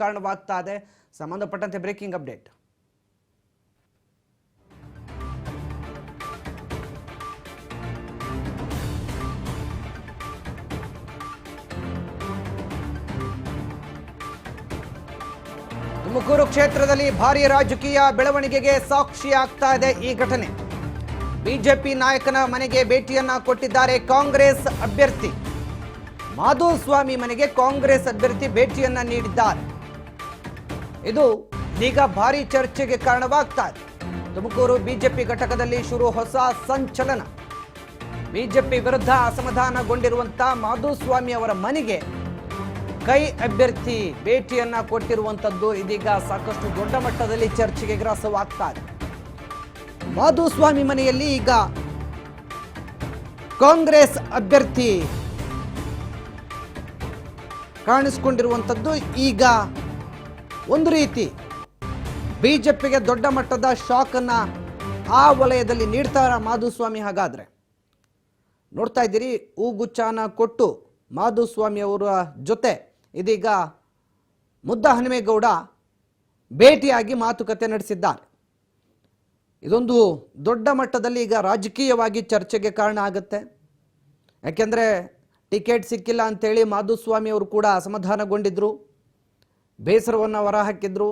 ಕಾರಣವಾಗ್ತಾ ಇದೆ. ಸಂಬಂಧಪಟ್ಟಂತೆ breaking update. Tumakuru ಕ್ಷೇತ್ರದಲ್ಲಿ ಭಾರೀ ರಾಜಕೀಯ ಬೆಳವಣಿಗೆಗೆ ಸಾಕ್ಷಿಯಾಗ್ತಾ ಇದೆ ಈ ಘಟನೆ. ಬಿಜೆಪಿ ನಾಯಕನ ಮನೆಗೆ ಭೇಟಿಯನ್ನ ಕೊಟ್ಟಿದ್ದಾರೆ ಕಾಂಗ್ರೆಸ್ ಅಭ್ಯರ್ಥಿ. ಮಾಧುಸ್ವಾಮಿ ಮನೆಗೆ ಕಾಂಗ್ರೆಸ್ ಅಭ್ಯರ್ಥಿ ಭೇಟಿಯನ್ನ ನೀಡಿದ್ದಾರೆ. ಇದು ಈಗ ಭಾರೀ ಚರ್ಚೆಗೆ ಕಾರಣವಾಗ್ತಾ ಇದೆ. ತುಮಕೂರು ಬಿಜೆಪಿ ಘಟಕದಲ್ಲಿ ಶುರು ಹೊಸ ಸಂಚಲನ. ಬಿಜೆಪಿ ವಿರುದ್ಧ ಅಸಮಾಧಾನಗೊಂಡಿರುವಂತಹ ಮಾಧುಸ್ವಾಮಿ ಅವರ ಮನೆಗೆ ಕೈ ಅಭ್ಯರ್ಥಿ ಭೇಟಿಯನ್ನ ಕೊಟ್ಟಿರುವಂತದ್ದು ಇದೀಗ ಸಾಕಷ್ಟು ದೊಡ್ಡ ಮಟ್ಟದಲ್ಲಿ ಚರ್ಚೆಗೆ ಗ್ರಾಸವಾಗ್ತಾ ಇದೆ. ಮಾಧುಸ್ವಾಮಿ ಮನೆಯಲ್ಲಿ ಈಗ ಕಾಂಗ್ರೆಸ್ ಅಭ್ಯರ್ಥಿ ಕಾಣಿಸಿಕೊಂಡಿರುವಂತದ್ದು ಈಗ ಒಂದು ರೀತಿ ಬಿಜೆಪಿಗೆ ದೊಡ್ಡ ಮಟ್ಟದ ಶಾಕ್ ಅನ್ನ ಆ ವಲಯದಲ್ಲಿ ನೀಡ್ತಾರ ಮಾಧುಸ್ವಾಮಿ. ಹಾಗಾದ್ರೆ ನೋಡ್ತಾ ಇದ್ದೀರಿ, ಹೂಗುಚ್ಚಾನ ಕೊಟ್ಟು ಮಾಧುಸ್ವಾಮಿ ಅವರ ಜೊತೆ ಇದೀಗ ಮುದ್ದಹನುಮೇಗೌಡ ಭೇಟಿಯಾಗಿ ಮಾತುಕತೆ ನಡೆಸಿದ್ದಾರೆ. ಇದೊಂದು ದೊಡ್ಡ ಮಟ್ಟದಲ್ಲಿ ಈಗ ರಾಜಕೀಯವಾಗಿ ಚರ್ಚೆಗೆ ಕಾರಣ ಆಗುತ್ತೆ. ಯಾಕೆಂದರೆ ಟಿಕೆಟ್ ಸಿಕ್ಕಿಲ್ಲ ಅಂತೇಳಿ ಮಾಧುಸ್ವಾಮಿ ಅವರು ಕೂಡ ಅಸಮಾಧಾನಗೊಂಡಿದ್ರು, ಬೇಸರವನ್ನು ಹೊರಹಾಕಿದ್ರು.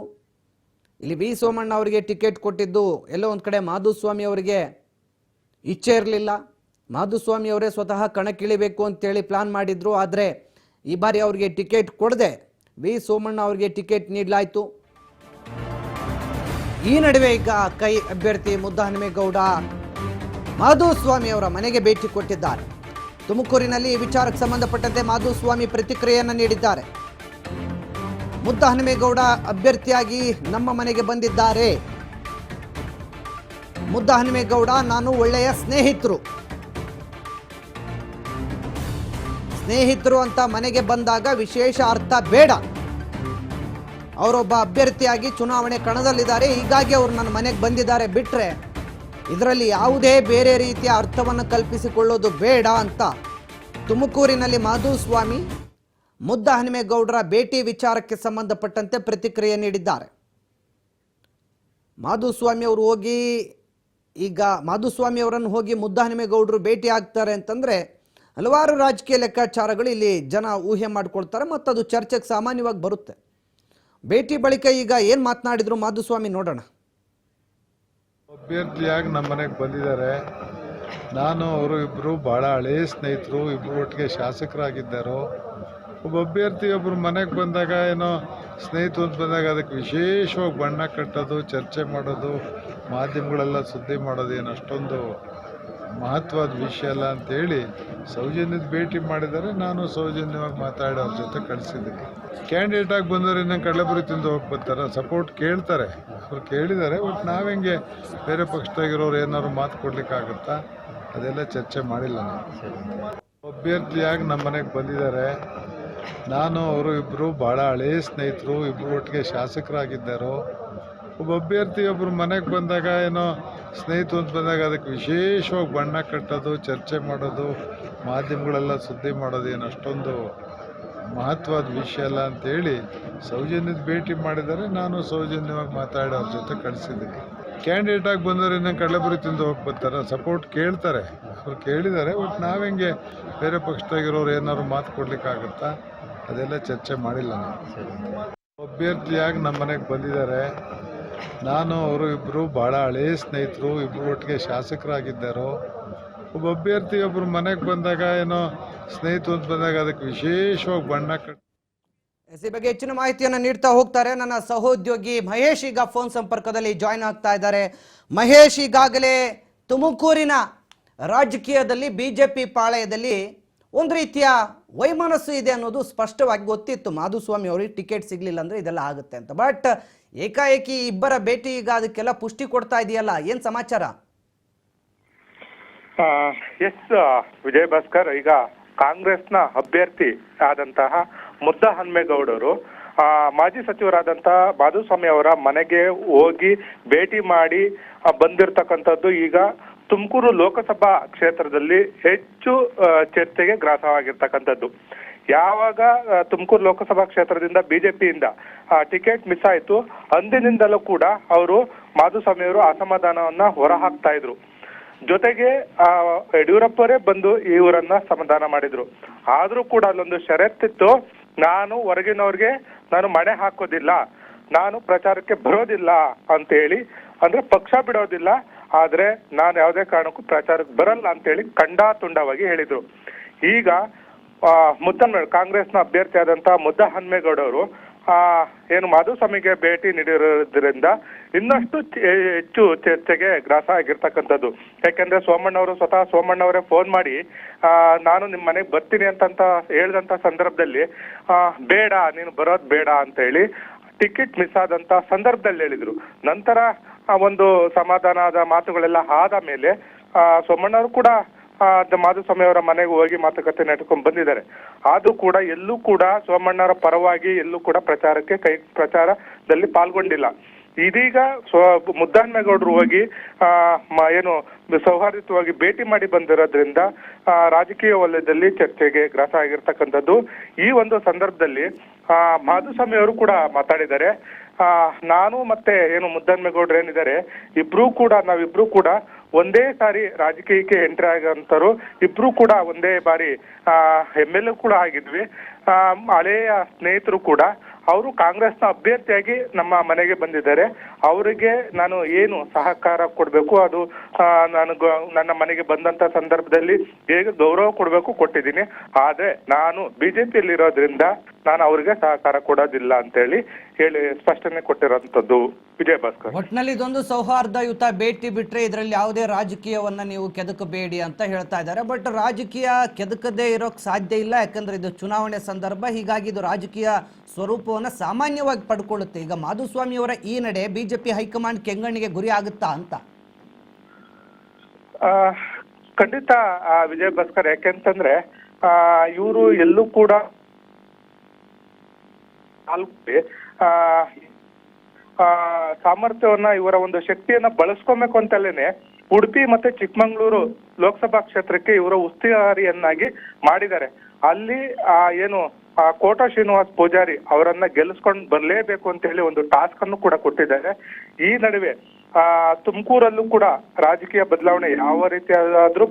ಇಲ್ಲಿ ವಿ ಸೋಮಣ್ಣ ಅವರಿಗೆ ಟಿಕೆಟ್ ಕೊಟ್ಟಿದ್ದು ಎಲ್ಲೋ ಒಂದು ಕಡೆ ಮಾಧುಸ್ವಾಮಿ ಅವರಿಗೆ ಇಚ್ಛೆ ಇರಲಿಲ್ಲ. ಮಾಧುಸ್ವಾಮಿ ಅವರೇ ಸ್ವತಃ ಕಣಕ್ಕಿಳಿಬೇಕು ಅಂತೇಳಿ ಪ್ಲಾನ್ ಮಾಡಿದ್ರು. ಆದರೆ ಈ ಬಾರಿ ಅವರಿಗೆ ಟಿಕೆಟ್ ಕೊಡದೆ ವಿ ಸೋಮಣ್ಣ ಅವರಿಗೆ ಟಿಕೆಟ್ ನೀಡಲಾಯಿತು. ಈ ನಡುವೆ ಈಗ ಕೈ ಅಭ್ಯರ್ಥಿ ಮುದ್ದಹನುಮೇಗೌಡ ಮಾಧುಸ್ವಾಮಿ ಅವರ ಮನೆಗೆ ಭೇಟಿ ಕೊಟ್ಟಿದ್ದಾರೆ. ತುಮಕೂರಿನಲ್ಲಿ ಈ ವಿಚಾರಕ್ಕೆ ಸಂಬಂಧಪಟ್ಟಂತೆ ಮಾಧುಸ್ವಾಮಿ ಪ್ರತಿಕ್ರಿಯೆಯನ್ನು ನೀಡಿದ್ದಾರೆ. ಮುದ್ದಹನುಮೇಗೌಡ ಅಭ್ಯರ್ಥಿಯಾಗಿ ನಮ್ಮ ಮನೆಗೆ ಬಂದಿದ್ದಾರೆ. ಮುದ್ದಹನುಮೇಗೌಡ ನಾನು ಒಳ್ಳೆಯ ಸ್ನೇಹಿತರು ಅಂತ ಮನೆಗೆ ಬಂದಾಗ ವಿಶೇಷ ಅರ್ಥ ಬೇಡ. ಅವರೊಬ್ಬ ಅಭ್ಯರ್ಥಿಯಾಗಿ ಚುನಾವಣೆ ಕಣದಲ್ಲಿದ್ದಾರೆ, ಹೀಗಾಗಿ ಅವರು ನನ್ನ ಮನೆಗೆ ಬಂದಿದ್ದಾರೆ ಬಿಟ್ರೆ ಇದರಲ್ಲಿ ಯಾವುದೇ ಬೇರೆ ರೀತಿಯ ಅರ್ಥವನ್ನು ಕಲ್ಪಿಸಿಕೊಳ್ಳೋದು ಬೇಡ ಅಂತ ತುಮಕೂರಿನಲ್ಲಿ ಮಾಧುಸ್ವಾಮಿ ಮುದ್ದಹನುಮೇಗೌಡರ ಭೇಟಿ ವಿಚಾರಕ್ಕೆ ಸಂಬಂಧಪಟ್ಟಂತೆ ಪ್ರತಿಕ್ರಿಯೆ ನೀಡಿದ್ದಾರೆ. ಮಾಧುಸ್ವಾಮಿ ಅವರನ್ನು ಹೋಗಿ ಮುದ್ದಹನುಮೇಗೌಡರು ಭೇಟಿ ಆಗ್ತಾರೆ ಅಂತಂದ್ರೆ ಹಲವಾರು ರಾಜಕೀಯ ಲೆಕ್ಕಾಚಾರಗಳು ಇಲ್ಲಿ ಜನ ಊಹೆ ಮಾಡಿಕೊಳ್ತಾರೆ ಮತ್ತು ಅದು ಚರ್ಚೆಗೆ ಸಾಮಾನ್ಯವಾಗಿ ಬರುತ್ತೆ. ಭೇಟಿ ಬಳಿಕ ಈಗ ಏನು ಮಾತನಾಡಿದ್ರು ಮಾಧುಸ್ವಾಮಿ ನೋಡೋಣ. ಅಭ್ಯರ್ಥಿಯಾಗಿ ನಮ್ಮ ಮನೆಗೆ ಬಂದಿದ್ದಾರೆ. ನಾನು ಅವರು ಇಬ್ಬರು ಭಾಳ ಹಳೆಯ ಸ್ನೇಹಿತರು, ಇಬ್ಬರು ಒಟ್ಟಿಗೆ ಶಾಸಕರಾಗಿದ್ದರು. ಒಬ್ಬ ಅಭ್ಯರ್ಥಿ ಒಬ್ಬರು ಮನೆಗೆ ಬಂದಾಗ ಏನೋ ಸ್ನೇಹಿತರು ಅಂತ ಬಂದಾಗ ಅದಕ್ಕೆ ವಿಶೇಷವಾಗಿ ಬಣ್ಣ ಕಟ್ಟೋದು, ಚರ್ಚೆ ಮಾಡೋದು, ಮಾಧ್ಯಮಗಳೆಲ್ಲ ಸುದ್ದಿ ಮಾಡೋದು ಏನು ಅಷ್ಟೊಂದು ಮಹತ್ವದ ವಿಷಯ ಅಲ್ಲ ಅಂತೇಳಿ ಸೌಜನ್ಯದ ಭೇಟಿ ಮಾಡಿದ್ದಾರೆ. ನಾನು ಸೌಜನ್ಯವಾಗಿ ಮಾತಾಡಿ ಅವ್ರ ಜೊತೆ ಕಳಿಸಿದ್ದೀನಿ. ಕ್ಯಾಂಡಿಡೇಟ್ ಆಗಿ ಬಂದವರು ಇನ್ನೂ ಕಡಲೆಪುರಿ ತಿಂದು ಹೋಗಿ ಬರ್ತಾರೆ, ಸಪೋರ್ಟ್ ಕೇಳ್ತಾರೆ, ಅವ್ರು ಕೇಳಿದ್ದಾರೆ. ಬಟ್ ನಾವೆಂಗೆ ಬೇರೆ ಪಕ್ಷದಾಗಿರೋರು ಏನಾದ್ರು ಮಾತು ಕೊಡ್ಲಿಕ್ಕಾಗುತ್ತಾ, ಅದೆಲ್ಲ ಚರ್ಚೆ ಮಾಡಿಲ್ಲ. ನಾವು ಅಭ್ಯರ್ಥಿಯಾಗಿ ನಮ್ಮ ಮನೆಗೆ ಬಂದಿದ್ದಾರೆ. ನಾನು ಅವರು ಇಬ್ಬರು ಭಾಳ ಹಳೆಯ ಸ್ನೇಹಿತರು, ಇಬ್ಬರು ಒಟ್ಟಿಗೆ ಶಾಸಕರಾಗಿದ್ದರು. ಒಬ್ಬ ಅಭ್ಯರ್ಥಿ ಒಬ್ಬರು ಮನೆಗೆ ಬಂದಾಗ ಏನೋ ಸ್ನೇಹಿತರು ಅಂತ ಬಂದಾಗ ಅದಕ್ಕೆ ವಿಶೇಷವಾಗಿ ಬಣ್ಣ ಕಟ್ಟೋದು, ಚರ್ಚೆ ಮಾಡೋದು, ಮಾಧ್ಯಮಗಳೆಲ್ಲ ಸುದ್ದಿ ಮಾಡೋದು ಏನು ಅಷ್ಟೊಂದು ಮಹತ್ವದ ವಿಷಯ ಅಲ್ಲ ಅಂತೇಳಿ ಸೌಜನ್ಯದ ಭೇಟಿ ಮಾಡಿದ್ದಾರೆ. ನಾನು ಸೌಜನ್ಯವಾಗಿ ಮಾತಾಡಿ ಅವ್ರ ಜೊತೆ ಕಳಿಸಿದ್ದೀನಿ. ಕ್ಯಾಂಡಿಡೇಟ್ ಆಗಿ ಬಂದವರು ಇನ್ನೂ ಕಡಲೆಪುರಿ ತಿಂದು ಹೋಗಿ ಬರ್ತಾರೆ, ಸಪೋರ್ಟ್ ಕೇಳ್ತಾರೆ, ಅವ್ರು ಕೇಳಿದ್ದಾರೆ. ಬಟ್ ನಾವೆಂಗೆ ಬೇರೆ ಪಕ್ಷದಾಗಿರೋರು ಏನಾದ್ರು ಮಾತು ಕೊಡ್ಲಿಕ್ಕಾಗುತ್ತಾ, ಅದೆಲ್ಲ ಚರ್ಚೆ ಮಾಡಿಲ್ಲ. ನಾವು ಅಭ್ಯರ್ಥಿಯಾಗಿ ನಮ್ಮ ಮನೆಗೆ ಬಂದಿದ್ದಾರೆ. ನಾನು ಅವರು ಇಬ್ಬರು ಭಾಳ ಹಳೆಯ ಸ್ನೇಹಿತರು, ಇಬ್ಬರು ಒಟ್ಟಿಗೆ ಶಾಸಕರಾಗಿದ್ದರು. ಒಬ್ಬ ಅಭ್ಯರ್ಥಿ ಒಬ್ಬರು ಮನೆಗೆ ಬಂದಾಗ ಏನೋ ಸ್ನೇಹಿತರು ಅಂತ ಬಂದಾಗ ಅದಕ್ಕೆ ವಿಶೇಷವಾಗಿ ಬಣ್ಣ ಕಟ್ಟ. ಈ ಬಗ್ಗೆ ಹೆಚ್ಚಿನ ಮಾಹಿತಿಯನ್ನು ನೀಡ್ತಾ ಹೋಗ್ತಾರೆ ನನ್ನ ಸಹೋದ್ಯೋಗಿ ಮಹೇಶ್. ಈಗ ಫೋನ್ ಸಂಪರ್ಕದಲ್ಲಿ ಜಾಯ್ನ್ ಆಗ್ತಾ ಇದ್ದಾರೆ. ಮಹೇಶ್, ಈಗಾಗಲೇ ತುಮಕೂರಿನ ರಾಜಕೀಯದಲ್ಲಿ ಬಿಜೆಪಿ ಪಾಳೆಯದಲ್ಲಿ ಒಂದು ರೀತಿಯ ವೈಮನಸ್ಸು ಇದೆ ಅನ್ನೋದು ಸ್ಪಷ್ಟವಾಗಿ ಗೊತ್ತಿತ್ತು. ಮಾಧುಸ್ವಾಮಿ ಅವರಿಗೆ ಟಿಕೆಟ್ ಸಿಗ್ಲಿಲ್ಲ ಅಂದ್ರೆ ಇದೆಲ್ಲ ಆಗುತ್ತೆ ಅಂತ. ಬಟ್ ಏಕಾಏಕಿ ಇಬ್ಬರ ಭೇಟಿ ಈಗ ಅದಕ್ಕೆಲ್ಲ ಪುಷ್ಟಿ ಕೊಡ್ತಾ ಇದೆಯಲ್ಲ, ಏನ್ ಸಮಾಚಾರ? ಎಸ್ ವಿಜಯ್ ಭಾಸ್ಕರ್, ಈಗ ಕಾಂಗ್ರೆಸ್ನ ಅಭ್ಯರ್ಥಿ ಆದಂತಹ ಮುದ್ದಹನುಮೇಗೌಡರು ಮಾಜಿ ಸಚಿವರಾದಂತಹ ಮಾಧುಸ್ವಾಮಿ ಅವರ ಮನೆಗೆ ಹೋಗಿ ಭೇಟಿ ಮಾಡಿ ಬಂದಿರತಕ್ಕಂಥದ್ದು ಈಗ ತುಮಕೂರು ಲೋಕಸಭಾ ಕ್ಷೇತ್ರದಲ್ಲಿ ಹೆಚ್ಚು ಚರ್ಚೆಗೆ ಗ್ರಾಸವಾಗಿರ್ತಕ್ಕಂಥದ್ದು. ಯಾವಾಗ ತುಮಕೂರು ಲೋಕಸಭಾ ಕ್ಷೇತ್ರದಿಂದ ಬಿಜೆಪಿಯಿಂದ ಟಿಕೆಟ್ ಮಿಸ್ ಆಯ್ತು, ಅಂದಿನಿಂದಲೂ ಕೂಡ ಅವರು ಮಾಧುಸ್ವಾಮಿ ಅವರು ಅಸಮಾಧಾನವನ್ನ ಹೊರಹಾಕ್ತಾ ಇದ್ರು. ಜೊತೆಗೆ ಯಡಿಯೂರಪ್ಪರೇ ಬಂದು ಇವರನ್ನ ಸಮಾಧಾನ ಮಾಡಿದ್ರು. ಆದ್ರೂ ಕೂಡ ಅಲ್ಲೊಂದು ಷರತ್ತಿತ್ತು, ನಾನು ಹೊರಗಿನವ್ರಿಗೆ ನಾನು ಮಣೆ ಹಾಕೋದಿಲ್ಲ, ನಾನು ಪ್ರಚಾರಕ್ಕೆ ಬರೋದಿಲ್ಲ ಅಂತ ಹೇಳಿ, ಅಂದ್ರೆ ಪಕ್ಷ ಬಿಡೋದಿಲ್ಲ, ಆದ್ರೆ ನಾನು ಯಾವುದೇ ಕಾರಣಕ್ಕೂ ಪ್ರಚಾರಕ್ಕೆ ಬರಲ್ಲ ಅಂತ ಹೇಳಿ ಖಂಡಾತುಂಡವಾಗಿ ಹೇಳಿದ್ರು. ಈಗ ಕಾಂಗ್ರೆಸ್ನ ಅಭ್ಯರ್ಥಿ ಆದಂತಹ ಮುದ್ದಹನುಮೇಗೌಡರು ಏನು ಮಾಧುಸ್ವಾಮಿಗೆ ಭೇಟಿ ನೀಡಿರೋದ್ರಿಂದ ಇನ್ನಷ್ಟು ಹೆಚ್ಚು ಚರ್ಚೆಗೆ ಗ್ರಾಸ ಆಗಿರ್ತಕ್ಕಂಥದ್ದು. ಯಾಕೆಂದ್ರೆ ಸ್ವತಃ ಸೋಮಣ್ಣವರೇ ಫೋನ್ ಮಾಡಿ ನಾನು ನಿಮ್ ಮನೆಗೆ ಬರ್ತೀನಿ ಅಂತ ಹೇಳಿದಂತ ಸಂದರ್ಭದಲ್ಲಿ ಬೇಡ, ನೀನು ಬರೋದ್ ಬೇಡ ಅಂತ ಹೇಳಿ ಟಿಕೆಟ್ ಮಿಸ್ ಆದಂತ ಸಂದರ್ಭದಲ್ಲಿ ಹೇಳಿದ್ರು. ನಂತರ ಒಂದು ಸಮಾಧಾನದ ಮಾತುಗಳೆಲ್ಲ ಆದ ಮೇಲೆ ಸೋಮಣ್ಣವರು ಕೂಡ ಮಾಧುಸ್ವಾಮಿ ಅವರ ಮನೆಗೆ ಹೋಗಿ ಮಾತುಕತೆ ನೆಟ್ಕೊಂಡ್ ಬಂದಿದ್ದಾರೆ. ಆದ್ರೂ ಕೂಡ ಎಲ್ಲೂ ಕೂಡ ಸೋಮಣ್ಣವರ ಪರವಾಗಿ ಎಲ್ಲೂ ಕೂಡ ಪ್ರಚಾರದಲ್ಲಿ ಪಾಲ್ಗೊಂಡಿಲ್ಲ. ಇದೀಗ ಮುದ್ದಹನುಮೇಗೌಡರು ಹೋಗಿ ಏನು ಸೌಹಾರ್ದಯುತವಾಗಿ ಭೇಟಿ ಮಾಡಿ ಬಂದಿರೋದ್ರಿಂದ ರಾಜಕೀಯ ವಲಯದಲ್ಲಿ ಚರ್ಚೆಗೆ ಗ್ರಾಸ ಆಗಿರ್ತಕ್ಕಂಥದ್ದು. ಈ ಒಂದು ಸಂದರ್ಭದಲ್ಲಿ ಮಾಧುಸ್ವಾಮಿ ಅವರು ಕೂಡ ಮಾತಾಡಿದ್ದಾರೆ. ನಾನು ಮತ್ತೆ ಏನು ಮುದ್ದಹನುಮೇಗೌಡರು ಏನಿದ್ದಾರೆ, ನಾವಿಬ್ರು ಕೂಡ ಒಂದೇ ಸಾರಿ ರಾಜಕೀಯಕ್ಕೆ ಎಂಟ್ರಿ ಆಗಂತರು, ಇಬ್ರು ಕೂಡ ಒಂದೇ ಬಾರಿ MLA ಕೂಡ ಆಗಿದ್ವಿ, ಹಳೆಯ ಸ್ನೇಹಿತರು ಕೂಡ. ಅವರು ಕಾಂಗ್ರೆಸ್ನ ಅಭ್ಯರ್ಥಿಯಾಗಿ ನಮ್ಮ ಮನೆಗೆ ಬಂದಿದ್ದಾರೆ. ಅವರಿಗೆ ನಾನು ಏನು ಸಹಕಾರ ಕೊಡ್ಬೇಕು ಅದು ನನ್ನ ಮನೆಗೆ ಬಂದಂತ ಸಂದರ್ಭದಲ್ಲಿ ಹೇಗೆ ಗೌರವ ಕೊಡ್ಬೇಕು ಕೊಟ್ಟಿದ್ದೀನಿ. ಆದ್ರೆ ನಾನು ಬಿಜೆಪಿಯಲ್ಲಿ ಇರೋದ್ರಿಂದ ನಾನು ಅವ್ರಿಗೆ ಸಹಕಾರ ಕೊಡೋದಿಲ್ಲ ಅಂತ ಹೇಳಿ ಸ್ಪಷ್ಟನೆ ಕೊಟ್ಟಿರೋಂಥದ್ದು. ವಿಜಯ ಭಾಸ್ಕರ್, ಒಟ್ನಲ್ಲಿ ಇದೊಂದು ಸೌಹಾರ್ದಯುತ ಭೇಟಿ ಬಿಟ್ರೆ ಇದರಲ್ಲಿ ಯಾವುದೇ ರಾಜಕೀಯವನ್ನ ನೀವು ಕೆದಕಬೇಡಿ ಅಂತ ಹೇಳ್ತಾ ಇದ್ದಾರೆ. ಬಟ್ ರಾಜಕೀಯ ಕೆದಕದೇ ಇರೋಕ್ ಸಾಧ್ಯ ಇಲ್ಲ, ಯಾಕಂದ್ರೆ ಇದು ಚುನಾವಣೆ ಸಂದರ್ಭ. ಹೀಗಾಗಿ ಇದು ರಾಜಕೀಯ ಸ್ವರೂಪವನ್ನು ಸಾಮಾನ್ಯವಾಗಿ ಪಡ್ಕೊಳ್ಳುತ್ತೆ. ಈಗ ಮಾಧುಸ್ವಾಮಿಯವರ ಈ ನಡೆ ಬಿಜೆಪಿ ಹೈಕಮಾಂಡ್ ಕೆಂಗಣ್ಣಿಗೆ ಗುರಿ ಆಗುತ್ತಾ ಅಂತ? ಖಂಡಿತ ವಿಜಯ ಭಾಸ್ಕರ್, ಯಾಕೆಂತಂದ್ರೆ ಇವರು ಎಲ್ಲೂ ಕೂಡ ಸಾಮರ್ಥ್ಯವನ್ನ, ಇವರ ಒಂದು ಶಕ್ತಿಯನ್ನ ಬಳಸ್ಕೊಬೇಕು ಅಂತಲೇನೆ ಉಡುಪಿ ಮತ್ತೆ ಚಿಕ್ಕಮಂಗ್ಳೂರು ಲೋಕಸಭಾ ಕ್ಷೇತ್ರಕ್ಕೆ ಇವರ ಉಸ್ತುವಾರಿಯನ್ನಾಗಿ ಮಾಡಿದ್ದಾರೆ. ಅಲ್ಲಿ ಏನು ಕೋಟಾ ಶ್ರೀನಿವಾಸ್ ಪೂಜಾರಿ ಅವರನ್ನ ಗೆಲ್ಲಿಸ್ಕೊಂಡು ಬರ್ಲೇಬೇಕು ಅಂತ ಹೇಳಿ ಒಂದು ಟಾಸ್ಕ್ ಅನ್ನು ಕೂಡ ಕೊಟ್ಟಿದ್ದಾರೆ. ಈ ನಡುವೆ ತುಮಕೂರಲ್ಲೂ ಕೂಡ ರಾಜಕೀಯ ಬದಲಾವಣೆ ಯಾವ ರೀತಿಯಾದ್ರೂ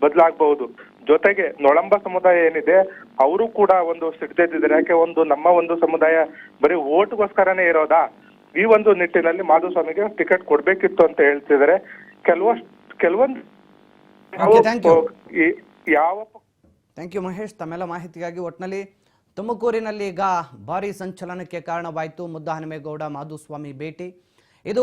ಬದಲಾಗಬಹುದು. ಜೊತೆಗೆ ನೊಳಂಬ ಸಮುದಾಯ ಏನಿದೆ ಅವರು ಕೂಡ ಒಂದು ಸಿಡ್ದೆದ್ದಿದ್ದಾರೆ. ಯಾಕೆ ನಮ್ಮ ಒಂದು ಸಮುದಾಯ ಬರೀ ಓಟ್ಗೋಸ್ಕರನೇ ಇರೋದಾ, ಈ ಒಂದು ನಿಟ್ಟಿನಲ್ಲಿ ಮಾಧುಸ್ವಾಮಿಗೆ ಟಿಕೆಟ್ ಕೊಡ್ಬೇಕಿತ್ತು ಅಂತ ಹೇಳ್ತಿದ್ದಾರೆ. ಕೆಲವೊಂದು ಥ್ಯಾಂಕ್ ಯು ಮಹೇಶ್, ತಮ್ಮೆಲ್ಲ ಮಾಹಿತಿಗಾಗಿ. ಒಟ್ಟಿನಲ್ಲಿ ತುಮಕೂರಿನಲ್ಲಿ ಈಗ ಭಾರಿ ಸಂಚಲನಕ್ಕೆ ಕಾರಣವಾಯಿತು ಮುದ್ದಹನುಮೇಗೌಡ ಮಾಧುಸ್ವಾಮಿ ಭೇಟಿ. ಇದು